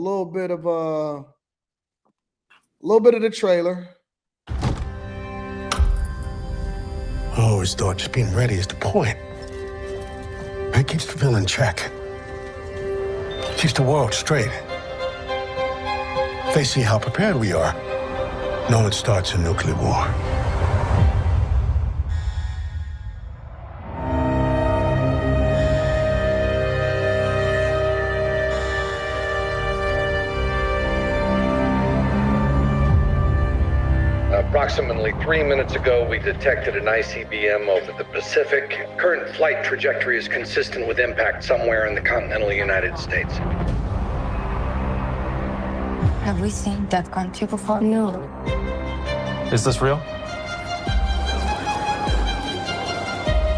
little bit of the trailer. I always thought just being ready is the point. It keeps the villain in check. Keeps the world straight. They see how prepared we are. No one starts a nuclear war. Approximately 3 minutes ago, we detected an ICBM over the Pacific. Current flight trajectory is consistent with impact somewhere in the continental United States. Have we seen that country before? No. Is this real?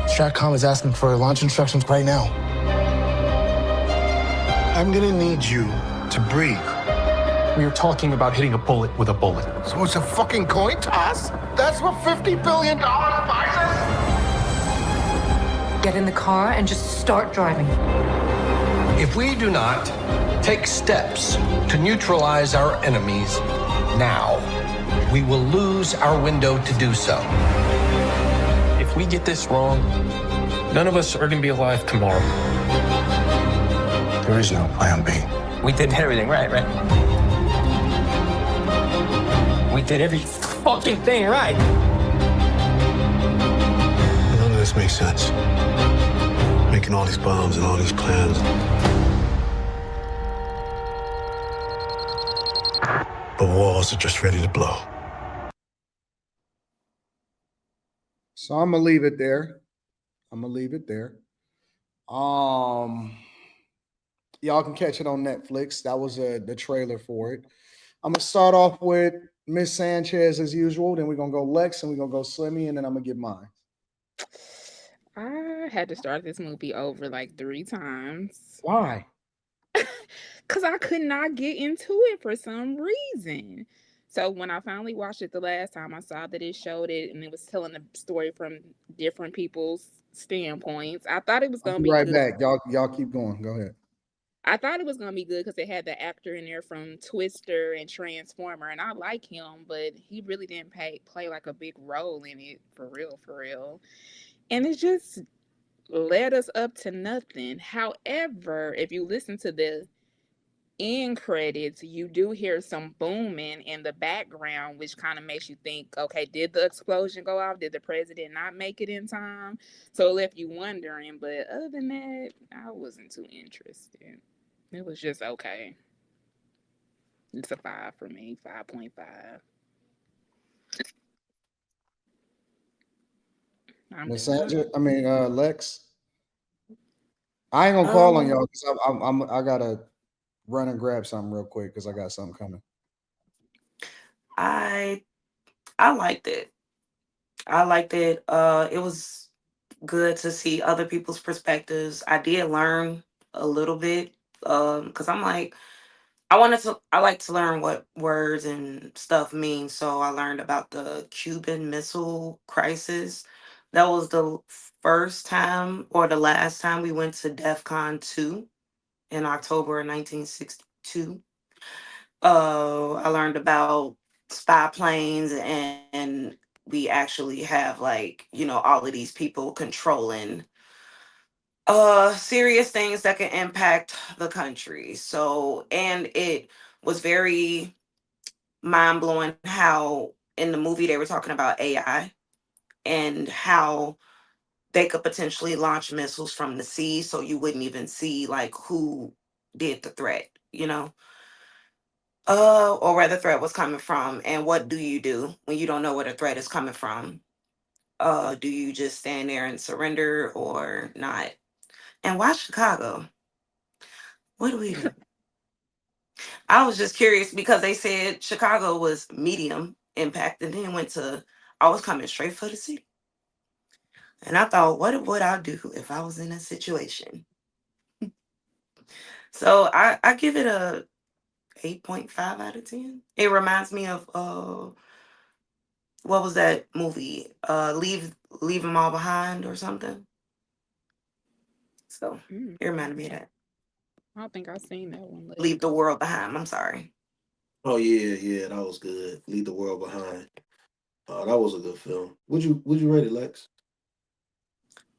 Stratcom is asking for launch instructions right now. I'm gonna need you to breathe. We are talking about hitting a bullet with a bullet. So it's a fucking coin toss? That's what $50 billion buys us? Get in the car and just start driving. If we do not take steps to neutralize our enemies now, we will lose our window to do so. If we get this wrong, none of us are going to be alive tomorrow. There is no plan B. We did everything right? We did every fucking thing right. None of this makes sense. Making all these bombs and all these plans. The walls are just ready to blow. So I'm gonna leave it there. Y'all can catch it on Netflix. That was the trailer for it. I'm gonna start off with Miss Sanchez as usual. Then we're gonna go Lex and we're gonna go Slimmy, and then I'm gonna get mine. I had to start this movie over like 3 times. Why? Because I could not get into it for some reason. So when I finally watched it the last time, I saw that it showed it and it was telling the story from different people's standpoints. I thought it was I'll going to be be right good. back. Y'all keep going. Go ahead. I thought it was going to be good because they had the actor in there from Twister and Transformer, and I like him, but he really didn't play like a big role in it, for real. And it just led us up to nothing. However, if you listen to the end credits, you do hear some booming in the background, which kind of makes you think, okay, did the explosion go off? Did the president not make it in time? So it left you wondering, but other than that, I wasn't too interested. It was just okay. It's a 5 for me, 5.5. Miss Sanchez, Lex. I ain't gonna call on y'all because I gotta run and grab something real quick because I got something coming. I liked it. It was good to see other people's perspectives. I did learn a little bit because I'm like, I like to learn what words and stuff mean. So I learned about the Cuban Missile Crisis. That was the first time or the last time we went to DEF CON 2 in October of 1962. I learned about spy planes, and we actually have, like, all of these people controlling serious things that can impact the country. So, and it was very mind-blowing how in the movie they were talking about AI and how they could potentially launch missiles from the sea, so you wouldn't even see like who did the threat, or where the threat was coming from. And what do you do when you don't know where the threat is coming from? Do you just stand there and surrender or not? And why Chicago? What do we do? I was just curious because they said Chicago was medium impact and then I was coming straight for the city. And I thought, what would I do if I was in a situation? So I give it a 8.5 out of 10. It reminds me of what was that movie? Leave them all behind or something. So it reminded me of that. I don't think I've seen that one. Leave the World Behind. I'm sorry. Oh yeah, that was good. Leave the World Behind. That was a good film. Would you rate it, Lex?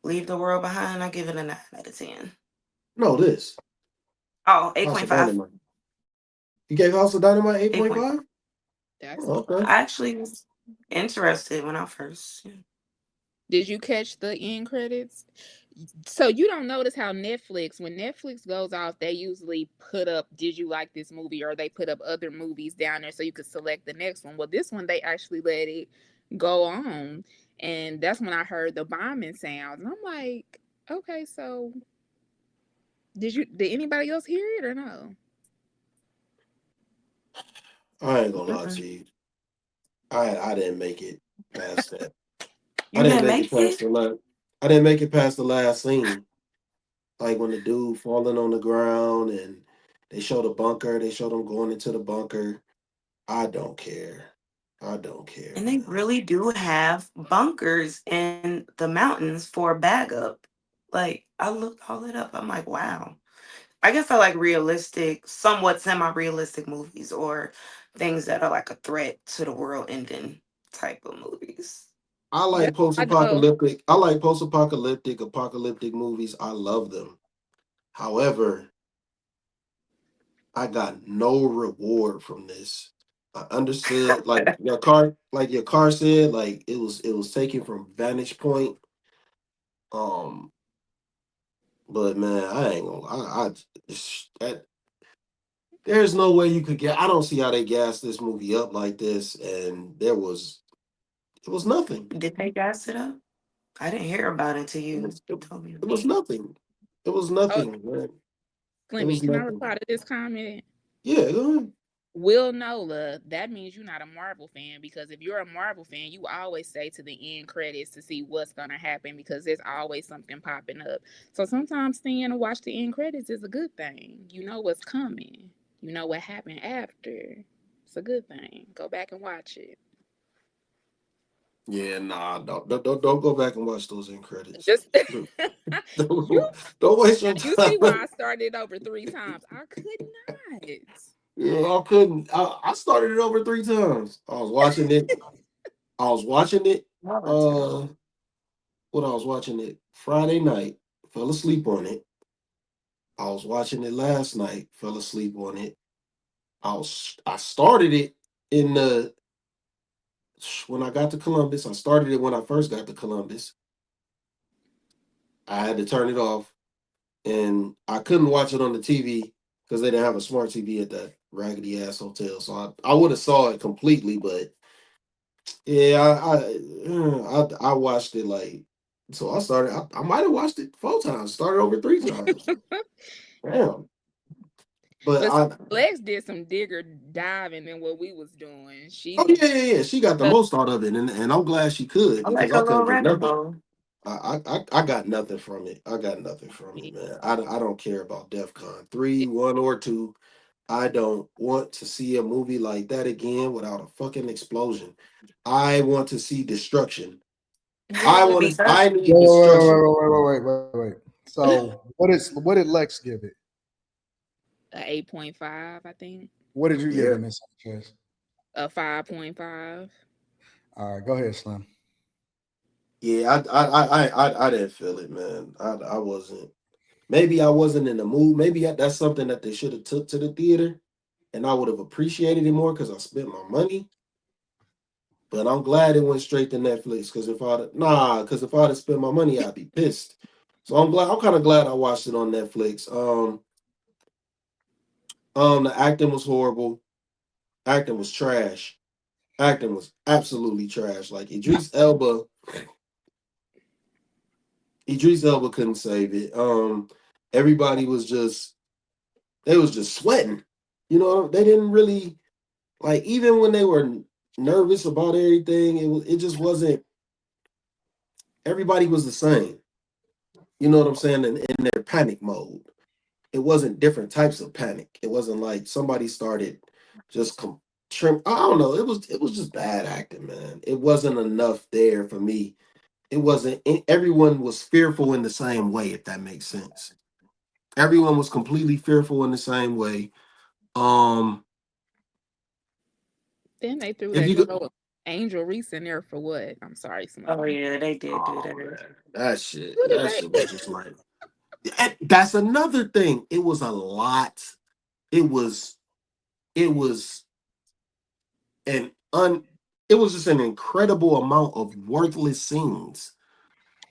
Leave the World Behind. I give it a 9 out of 10. No, this Oh, House of 8.5. Dynamite. You gave House of Dynamite 8.5? That's Oh, okay. I actually was interested when I first. Did you catch the end credits? So you don't notice how Netflix, when Netflix goes off, they usually put up, did you like this movie? Or they put up other movies down there so you could select the next one. Well, this one, they actually let it go on. And that's when I heard the bombing sounds. And I'm like, okay, so did anybody else hear it or no? I ain't gonna lie to you. I didn't make it past that. You didn't make it? I didn't make it past the last scene. Like when the dude falling on the ground and they show the bunker, they show them going into the bunker. I don't care. I don't care, And they man. really do have bunkers in the mountains for backup. Like, I looked all it up. I'm like, wow. I guess I like realistic, somewhat semi-realistic movies or things that are like a threat to the world ending type of movies. I like apocalyptic movies. I love them. However, I got no reward from this. I understood your car said, like it was taken from vantage point. Um, but man, I ain't gonna. That there's no way you could get. I don't see how they gassed this movie up like this, and it was nothing. Did they gas it up? I didn't hear about it until you told me. It was nothing. It was Oh, nothing, man. It Slimmy, was can I nothing. reply to this comment? Yeah, go ahead. Will Nola, that means you're not a Marvel fan, because if you're a Marvel fan, you always stay to the end credits to see what's gonna happen, because there's always something popping up. So sometimes staying and watch the end credits is a good thing. You know what's coming. You know what happened after. It's a good thing. Go back and watch it. Yeah, nah, don't go back and watch those end credits. Just you Don't waste your you see why time. I started over 3 times. I could not. Yeah, I couldn't. I started it over 3 times. I was watching it. Uh, what I was watching it Friday night. Fell asleep on it. I was watching it last night. Fell asleep on it. I started it in the when I got to Columbus. I started it when I first got to Columbus. I had to turn it off, and I couldn't watch it on the TV because they didn't have a smart TV at that raggedy ass hotel. So I would have saw it completely, but yeah, I watched it like so. I started. I might have watched it 4 times. Started over 3 times. Damn. But But Lex did some digger diving than what we was doing. oh yeah. She got the most out of it, and I'm glad she could I because like I a little couldn't get rabbit nothing. hole. I got nothing from it. I got nothing from it, man. I don't care about DEFCON 3, 1, or 2. I don't want to see a movie like that again without a fucking explosion. I want to see destruction. I need destruction. Wait. So what did Lex give it? 8.5, I think. What did you give Yeah. it, Miss Sanchez? A 5.5. All right, go ahead, Slim. Yeah, I didn't feel it, man. I wasn't. Maybe I wasn't in the mood. Maybe that's something that they should have took to the theater, and I would have appreciated it more because I spent my money. But I'm glad it went straight to Netflix because if I'd have spent my money, I'd be pissed. So I'm kind of glad I watched it on Netflix. The acting was horrible. Acting was trash. Acting was absolutely trash. Like Idris Elba couldn't save it. Everybody was just sweating. You know, they didn't really like even when they were nervous about everything. It just wasn't. Everybody was the same. You know what I'm saying? In their panic mode. It wasn't different types of panic. It wasn't like somebody started just trim. I don't know. It was just bad acting, man. It wasn't enough there for me. It wasn't. Everyone was fearful in the same way, if that makes sense. Everyone was completely fearful in the same way. Then they threw If that you could, girl Angel Reese in there for what? I'm sorry, Oh Slimmy. yeah, they did do oh that. man, that shit, Who did that they? shit was just like, and that's another thing. It was a lot. It was an it was just an incredible amount of worthless scenes.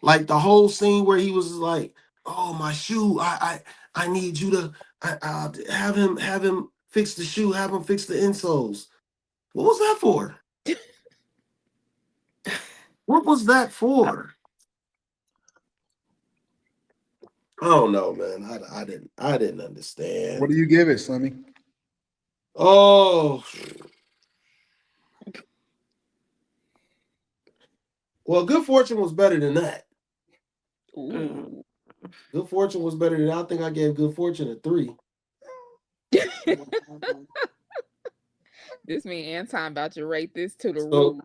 Like the whole scene where he was like, "Oh, my shoe! I need you to have him fix the shoe. Have him fix the insoles." What was that for? What was that for? I don't know, man. I didn't understand. What do you give it, Slimmy? Oh, well, Good Fortune was better than that. Ooh. Good Fortune was better than I think I gave Good Fortune a 3. This me Anton about to rate this to the So roof.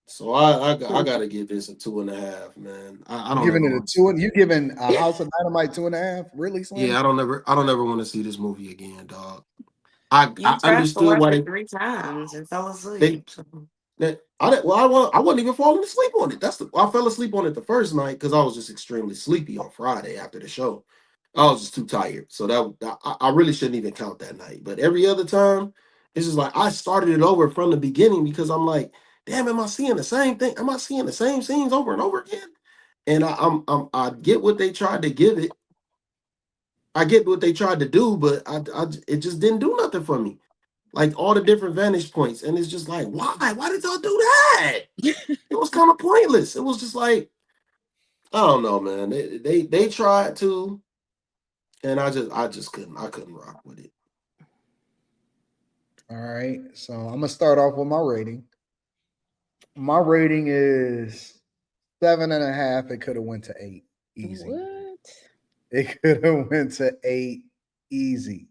so I gotta give this a 2.5, man. I You don't giving ever it a want to see 2? it. You giving a House of Dynamite 2.5? Really, Slim? Yeah, I don't ever want to see this movie again, dog. I You tried to understood watch why it 3 times and fell they asleep. So. I wasn't even falling asleep on it. I fell asleep on it the first night because I was just extremely sleepy on Friday after the show. I was just too tired, so I really shouldn't even count that night. But every other time, it's just like I started it over from the beginning because I'm like, damn, am I seeing the same thing? Am I seeing the same scenes over and over again? And I get what they tried to give it. I get what they tried to do, but it just didn't do nothing for me. Like all the different vantage points, and it's just like, why? Why did y'all do that? It was kind of pointless. It was just like, I don't know, man. They tried to, and I just couldn't rock with it. All right. So I'm gonna start off with my rating. My rating is 7.5. It could have went to 8. Easy. What? It could have went to 8 easy.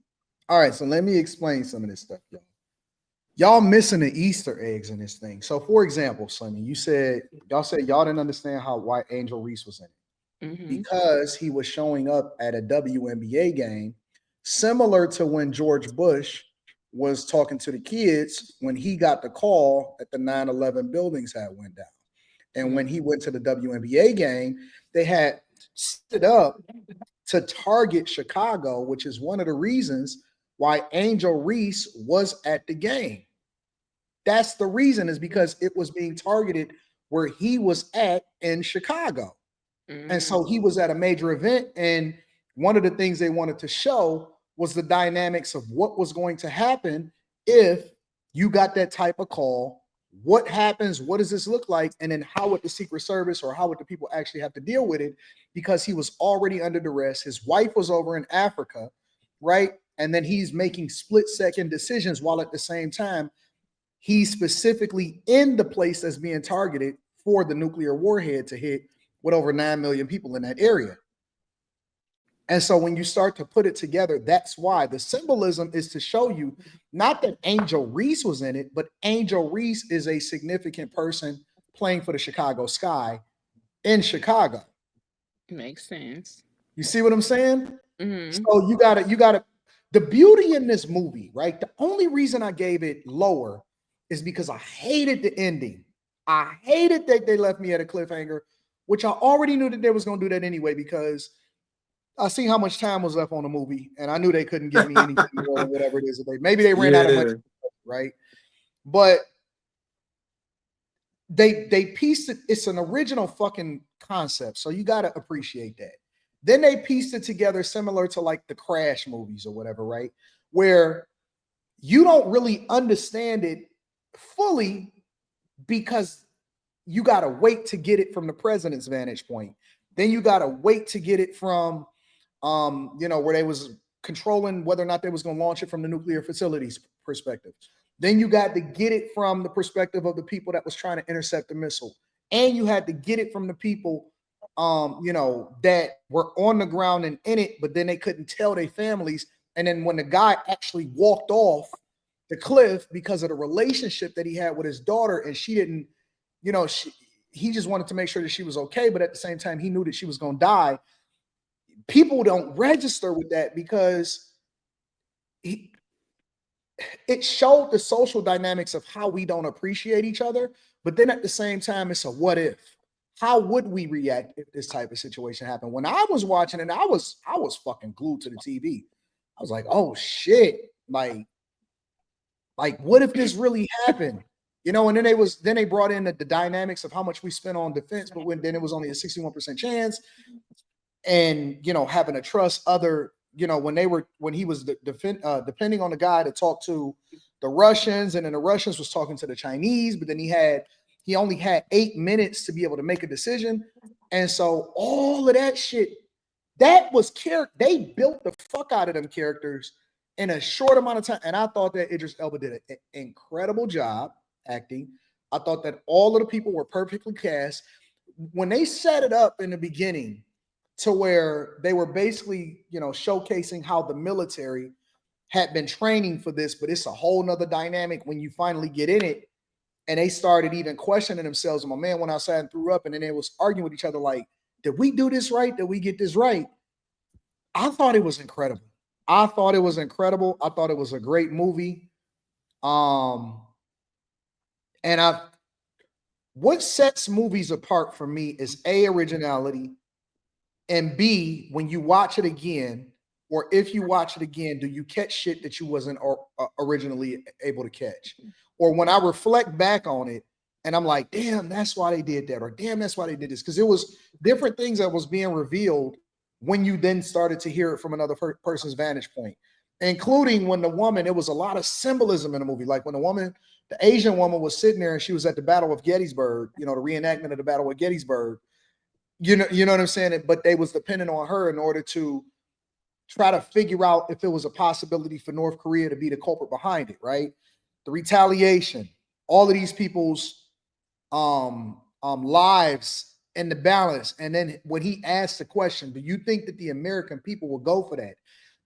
All right, so let me explain some of this stuff, y'all. Y'all missing the Easter eggs in this thing. So, for example, Sonny, y'all said y'all didn't understand why Angel Reese was in it Mm-hmm. because he was showing up at a WNBA game, similar to when George Bush was talking to the kids when he got the call that the 9/11 buildings had went down. And when he went to the WNBA game, they had stood up to target Chicago, which is one of the reasons why Angel Reese was at the game. That's the reason, is because it was being targeted where he was at in Chicago. And so he was at a major event. And one of the things they wanted to show was the dynamics of what was going to happen if you got that type of call. What happens? What does this look like? And then how would the Secret Service or how would the people actually have to deal with it? Because he was already under duress. His wife was over in Africa, right? And then he's making split-second decisions while at the same time he's specifically in the place that's being targeted for the nuclear warhead to hit with over 9 million people in that area. And so when you start to put it together, that's why the symbolism is to show you not that Angel Reese was in it, but Angel Reese is a significant person playing for the Chicago Sky in Chicago. Makes sense. You see what I'm saying? Mm-hmm. So you gotta, the beauty in this movie, right? The only reason I gave it lower is because I hated the ending. I hated that they left me at a cliffhanger, which I already knew that they was gonna do that anyway, because I seen how much time was left on the movie, and I knew they couldn't give me anything more than whatever it is that maybe they ran out of money, right? But they pieced it. It's an original fucking concept, so you got to appreciate that. Then they pieced it together similar to like the Crash movies or whatever, right? Where you don't really understand it fully because you got to wait to get it from the president's vantage point. Then you got to wait to get it from where they was controlling whether or not they was going to launch it from the nuclear facilities perspective. Then you got to get it from the perspective of the people that was trying to intercept the missile. And you had to get it from the people, that were on the ground and in it, but then they couldn't tell their families. And then when the guy actually walked off the cliff because of the relationship that he had with his daughter, and she didn't, he just wanted to make sure that she was okay. But at the same time, he knew that she was going to die. people don't register with that because it showed the social dynamics of how we don't appreciate each other. But then at the same time, it's a what if. How would we react if this type of situation happened? When I was watching it, I was fucking glued to the TV. I was like, oh shit, like what if this really happened? You know, and then they brought in the dynamics of how much we spent on defense, but then it was only a 61% chance. And you know, having to trust other, you know, when he was depending on the guy to talk to the Russians, and then the Russians was talking to the Chinese, but then he only had 8 minutes to be able to make a decision. And so all of that shit, that was they built the fuck out of them characters in a short amount of time. And I thought that Idris Elba did an incredible job acting. I thought that all of the people were perfectly cast. When they set it up in the beginning to where they were basically, you know, showcasing how the military had been training for this, but it's a whole nother dynamic when you finally get in it. And they started even questioning themselves. And my man went outside and threw up, and then they was arguing with each other like, did we do this right? Did we get this right? I thought it was incredible. I thought it was incredible. I thought it was a great movie. And what sets movies apart for me is A, originality, and B, when you watch it again, or if you watch it again, do you catch shit that you wasn't originally able to catch? Or when I reflect back on it and I'm like, damn, that's why they did that, or damn, that's why they did this. Because it was different things that was being revealed when you then started to hear it from another person's vantage point, including when the woman, it was a lot of symbolism in the movie. Like when the Asian woman was sitting there and she was at the Battle of Gettysburg, you know, the reenactment of the Battle of Gettysburg, you know what I'm saying? But they was dependent on her in order to try to figure out if it was a possibility for North Korea to be the culprit behind it, right? The retaliation, all of these people's lives in the balance. And then when he asked the question, do you think that the American people will go for that?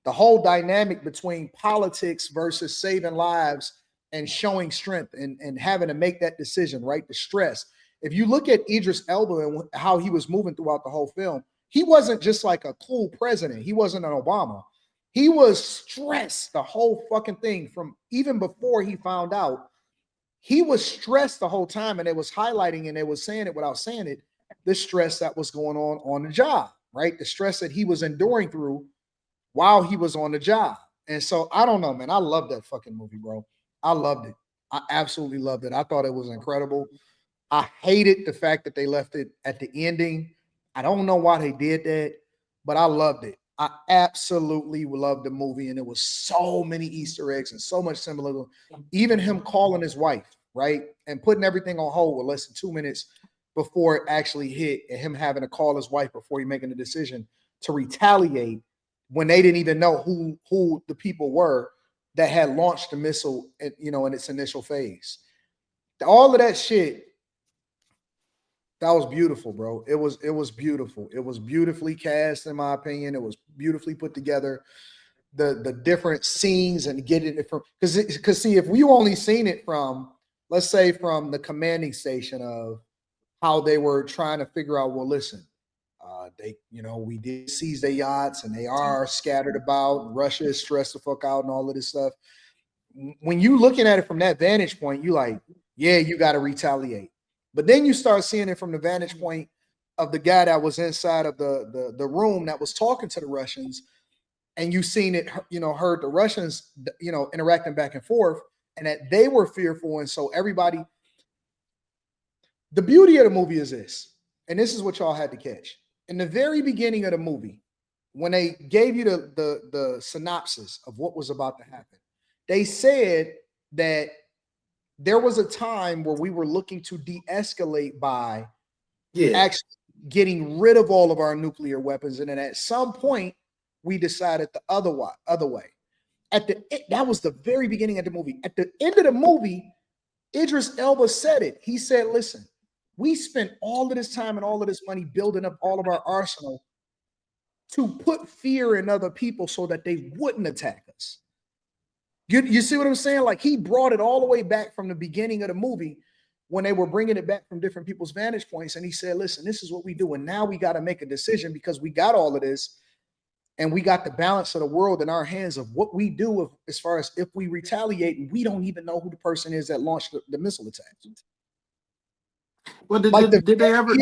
The whole dynamic between politics versus saving lives and showing strength and having to make that decision, right? The stress. If you look at Idris Elba and how he was moving throughout the whole film, he wasn't just like a cool president. He wasn't an Obama. He was stressed the whole fucking thing from even before he found out. He was stressed the whole time, and it was highlighting, and they was saying it without saying it, the stress that was going on the job, right? The stress that he was enduring through while he was on the job. And so I don't know, man. I love that fucking movie, bro. I loved it. I absolutely loved it. I thought it was incredible. I hated the fact that they left it at the ending. I don't know why they did that, but I loved it. I absolutely loved the movie, and it was so many Easter eggs and so much symbolism. Even him calling his wife, right, and putting everything on hold with less than 2 minutes before it actually hit, and him having to call his wife before he making the decision to retaliate when they didn't even know who the people were that had launched the missile, you know, in its initial phase. All of that shit. That was beautiful, bro. It was beautiful. It was beautifully cast, in my opinion. It was beautifully put together. The different scenes and getting it from because see, if we only seen it from, let's say, from the commanding station of how they were trying to figure out, well, listen, they, you know, we did seize their yachts and they are scattered about. And Russia is stressed the fuck out and all of this stuff. When you looking at it from that vantage point, you like, yeah, you got to retaliate. But then you start seeing it from the vantage point of the guy that was inside of the room that was talking to the Russians, and you seen it, you know, heard the Russians, you know, interacting back and forth, and that they were fearful. And so everybody, the beauty of the movie is this, and this is what y'all had to catch. In the very beginning of the movie, when they gave you the synopsis of what was about to happen, they said that there was a time where we were looking to de-escalate by actually getting rid of all of our nuclear weapons. And then at some point, we decided the other way. That was the very beginning of the movie. At the end of the movie, Idris Elba said it. He said, listen, we spent all of this time and all of this money building up all of our arsenal to put fear in other people so that they wouldn't attack us. You see what I'm saying? Like, he brought it all the way back from the beginning of the movie when they were bringing it back from different people's vantage points. And he said, listen, this is what we do. And now we got to make a decision because we got all of this. and we got the balance of the world in our hands of what we do as far as if we retaliate and we don't even know who the person is that launched the missile attack. Well, Like did they ever?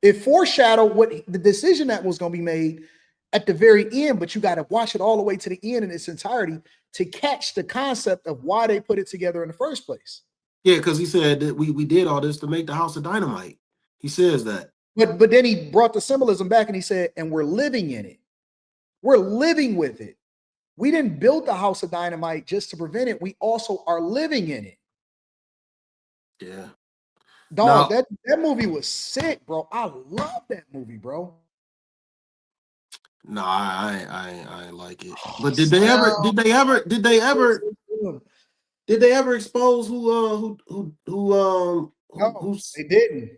It foreshadowed what the decision that was going to be made at the very end, but you got to watch it all the way to the end in its entirety to catch the concept of why they put it together in the first place. Yeah, because he said that we did all this to make the House of Dynamite. He says that. But then he brought the symbolism back and he said, and we're living in it. We're living with it. We didn't build the House of Dynamite just to prevent it. We also are living in it. Yeah. Dog, that movie was sick, bro. I love that movie, bro. No, I like it. But did they ever expose who No, they didn't.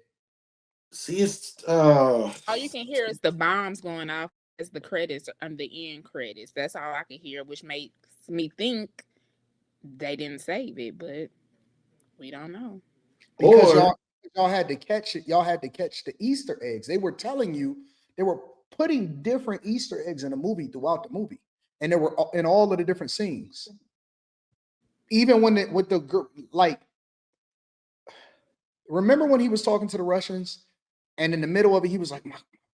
See, it's all you can hear is the bombs going off as the credits and the end credits. That's all I could hear, which makes me think they didn't save it, but we don't know. Because y'all had to catch it. Y'all had to catch the Easter eggs. They were telling you, they were putting different Easter eggs in the movie throughout the movie, and they were in all of the different scenes. Even when remember when he was talking to the Russians, and in the middle of it, he was like,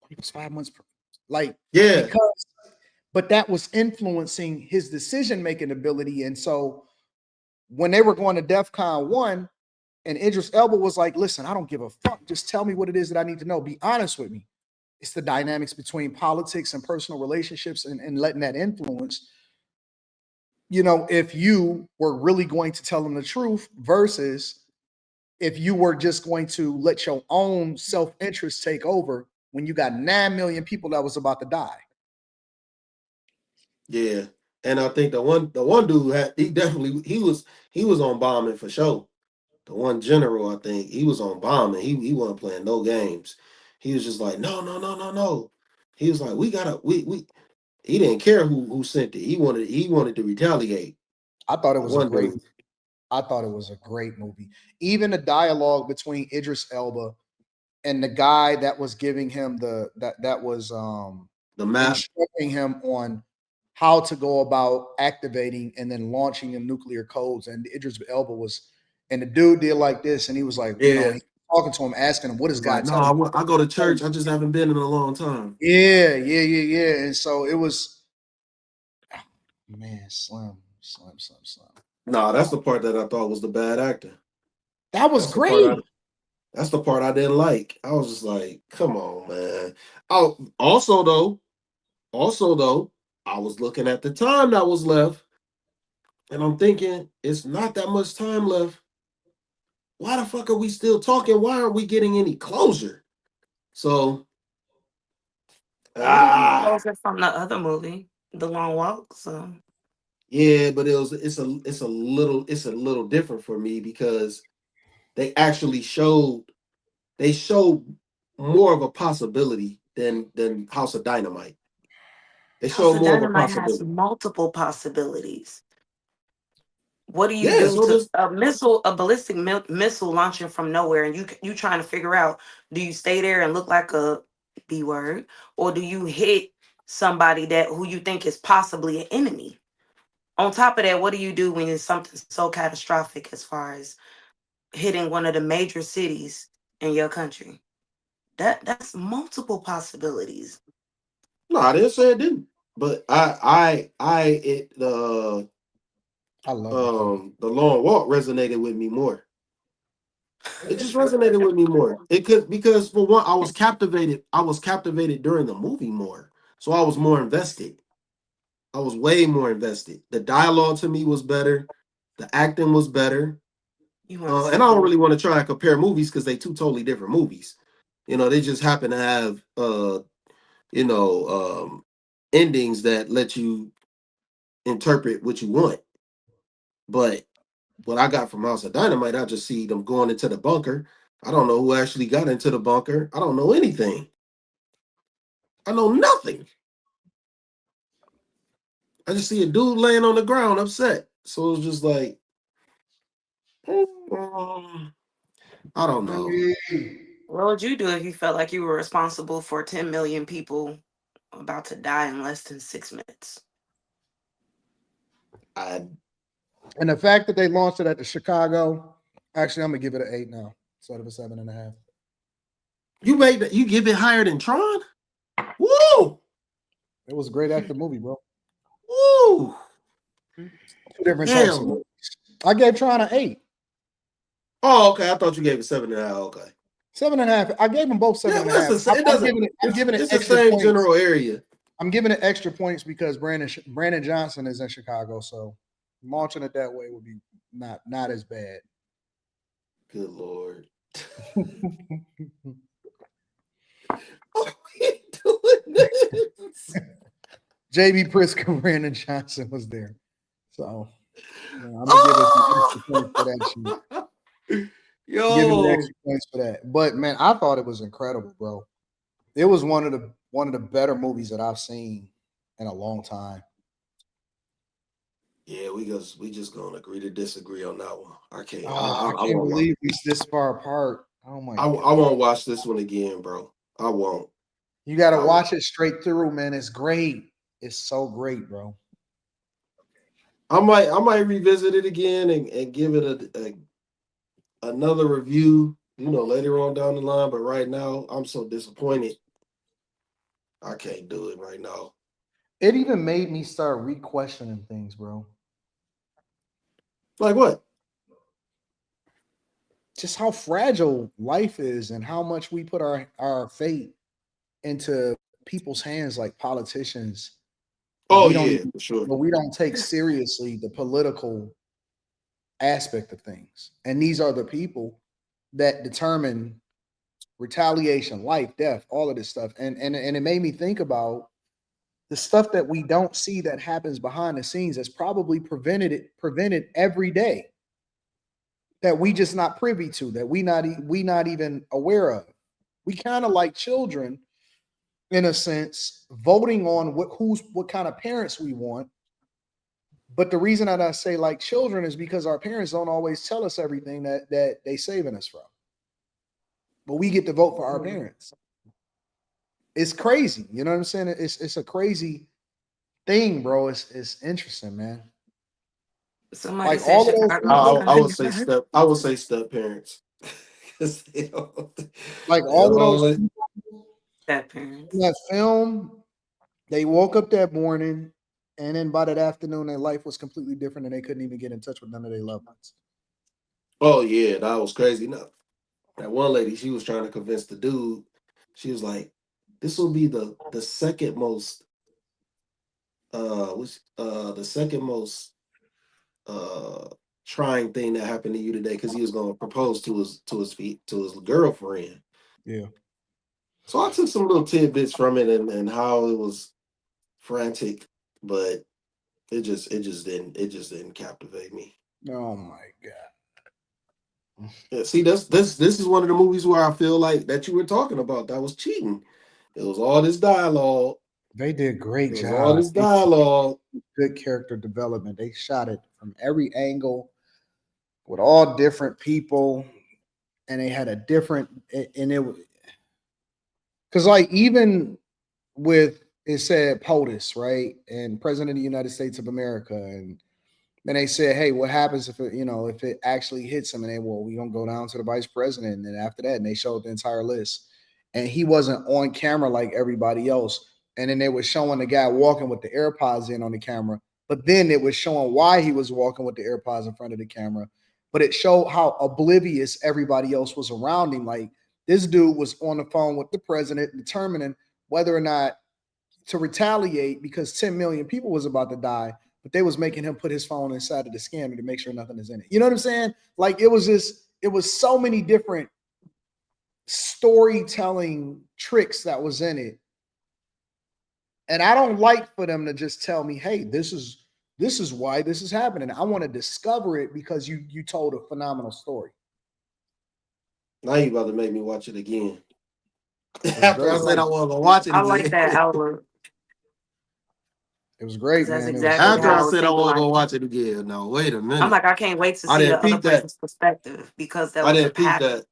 "He was 5 months." Yeah. But that was influencing his decision-making ability, and so when they were going to DEFCON 1. And Idris Elba was like, listen, I don't give a fuck. Just tell me what it is that I need to know. Be honest with me. It's the dynamics between politics and personal relationships and letting that influence, if you were really going to tell them the truth versus if you were just going to let your own self-interest take over when you got 9 million people that was about to die. Yeah. And I think the one dude he was on bombing for sure. The one general, I think, he was on bombing. He wasn't playing no games. He was just like, no. He was like, we he didn't care who sent it. He wanted to retaliate. I thought it was a great movie. Even the dialogue between Idris Elba and the guy that was giving him the map, instructing him on how to go about activating and then launching the nuclear codes. And Idris Elba and the dude did like this, and he was like, talking to him, asking him, what is God telling you? I go to church. I just haven't been in a long time. Yeah. And so it was, man, Slim. No, that's the part that I thought was the bad actor. That was great. That's the part I didn't like. I was just like, come on, man. Oh, also though, I was looking at the time that was left, and I'm thinking, it's not that much time left. Why the fuck are we still talking? Why aren't we getting any closure? So, closure from the other movie, The Long Walk. So, yeah, but it's a little different for me because they actually showed more of a possibility than House of Dynamite. They showed more of a possibility. Has multiple possibilities. What do you do to a ballistic missile launching from nowhere, and you trying to figure out, do you stay there and look like a B word, or do you hit somebody who you think is possibly an enemy? On top of that, what do you do when it's something so catastrophic as far as hitting one of the major cities in your country? That's multiple possibilities. No, I didn't say it didn't, but I love The Long Walk resonated with me more. It just resonated with me more. Because for one, I was captivated during the movie more, so I was more invested. I was way more invested. The dialogue to me was better. The acting was better. And I don't really want to try and compare movies because they two totally different movies. They just happen to have endings that let you interpret what you want. But what I got from House of Dynamite, I just see them going into the bunker. I don't know who actually got into the bunker. I don't know anything. I know nothing. I just see a dude laying on the ground upset. So it's just like, I don't know. What would you do if you felt like you were responsible for 10 million people about to die in less than 6 minutes. And the fact that they launched it at the Chicago, actually, I'm gonna give it an 8 now instead of a 7.5. You give it higher than Tron? Woo! It was a great active movie, bro. Woo! 2 different types of movies. I gave Tron an 8. Oh, okay. I thought you gave it 7.5. Okay. 7.5. I gave them both 7.5. I'm giving it It's the extra same points. general area. I'm giving it extra points because Brandon Johnson is in Chicago, so launching it that way would be not as bad. Good Lord. JB Pritzker, Brandon Johnson was there. So I'm gonna give it some extra points for that shit. Yo, giving the extra points for that. But man, I thought it was incredible, bro. It was one of the better movies that I've seen in a long time. Yeah, we just gonna agree to disagree on that one. I can't. I can't believe we're this far apart. Oh my God. I won't watch this one again, bro. I won't. You got to watch it straight through, man. It's great. It's so great, bro. I might revisit it again and give it another review, later on down the line. But right now, I'm so disappointed. I can't do it right now. It even made me start re-questioning things, bro. Like what? Just how fragile life is and how much we put our fate into people's hands, like politicians. Oh, yeah, for sure. But we don't take seriously the political aspect of things. And these are the people that determine retaliation, life, death, all of this stuff. And it made me think about the stuff that we don't see that happens behind the scenes that's probably prevented every day, that we just not privy to, that we not even aware of. We kind of like children, in a sense, voting on what kind of parents we want. But the reason that I say like children is because our parents don't always tell us everything that they saving us from. But we get to vote for our parents. It's crazy. You know what I'm saying? It's a crazy thing, bro. It's interesting, man. Somebody like said all of Chicago. I would say step parents. Like all of those step parents in that film, they woke up that morning, and then by that afternoon, their life was completely different, and they couldn't even get in touch with none of their loved ones. Oh yeah, that was crazy. No, that one lady, she was trying to convince the dude. She was like, "This will be the second most, trying thing that happened to you today," because he was going to propose to his girlfriend. Yeah. So I took some little tidbits from it and how it was frantic, but it just didn't captivate me. Oh my God. Yeah, see, this is one of the movies where I feel like that you were talking about that was cheating. It was all this dialogue. They did a great job. All this dialogue. Good character development. They shot it from every angle with all different people, and they had a different, and it was because like even with it said POTUS, right, and President of the United States of America, and then they said, hey, what happens if it actually hits him? And we're gonna go down to the vice president, and then after that, and they showed the entire list, and he wasn't on camera like everybody else. And then they were showing the guy walking with the AirPods in on the camera, but then it was showing why he was walking with the AirPods in front of the camera. But it showed how oblivious everybody else was around him. Like this dude was on the phone with the president determining whether or not to retaliate because 10 million people was about to die, but they was making him put his phone inside of the scanner to make sure nothing is in it. You know what I'm saying? Like it was so many different storytelling tricks that was in it. And I don't like for them to just tell me, hey, this is why this is happening. I want to discover it because you told a phenomenal story. Now you about to make me watch it again. After I said I wasn't gonna watch it again. I like that outlook. It was great, That's man. exactly After how I said I wasn't like gonna watch it again. No, wait a minute. I'm like, I can't wait to see the other person's perspective because that was that.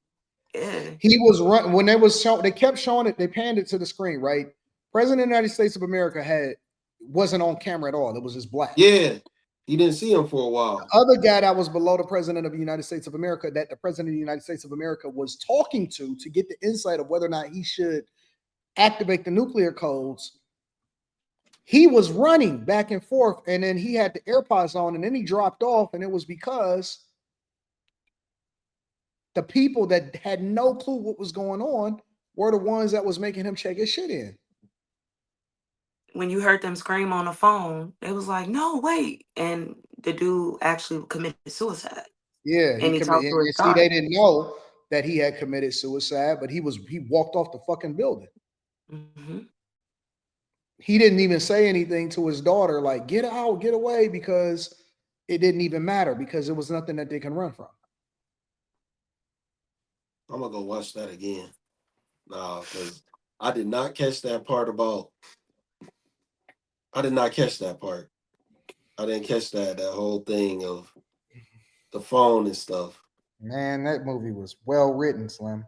Yeah. He was running when they kept showing it, they panned it to the screen, right? President of the United States of America wasn't on camera at all. It was just black. Yeah, you didn't see him for a while. The other guy that was below the President of the United States of America, that the President of the United States of America was talking to get the insight of whether or not he should activate the nuclear codes, he was running back and forth, and then he had the AirPods on, and then he dropped off, and it was because the people that had no clue what was going on were the ones that was making him check his shit in. When you heard them scream on the phone, it was like, no, wait. And the dude actually committed suicide. Yeah, and he talked to his see, daughter. they didn't know that he had committed suicide, but he walked off the fucking building. Mm-hmm. He didn't even say anything to his daughter, like, get out, get away, because it didn't even matter, because it was nothing that they can run from. I'm gonna go watch that again. No, because I did not catch that part about. I did not catch that part. I didn't catch that whole thing of the phone and stuff. Man, that movie was well written, Slim.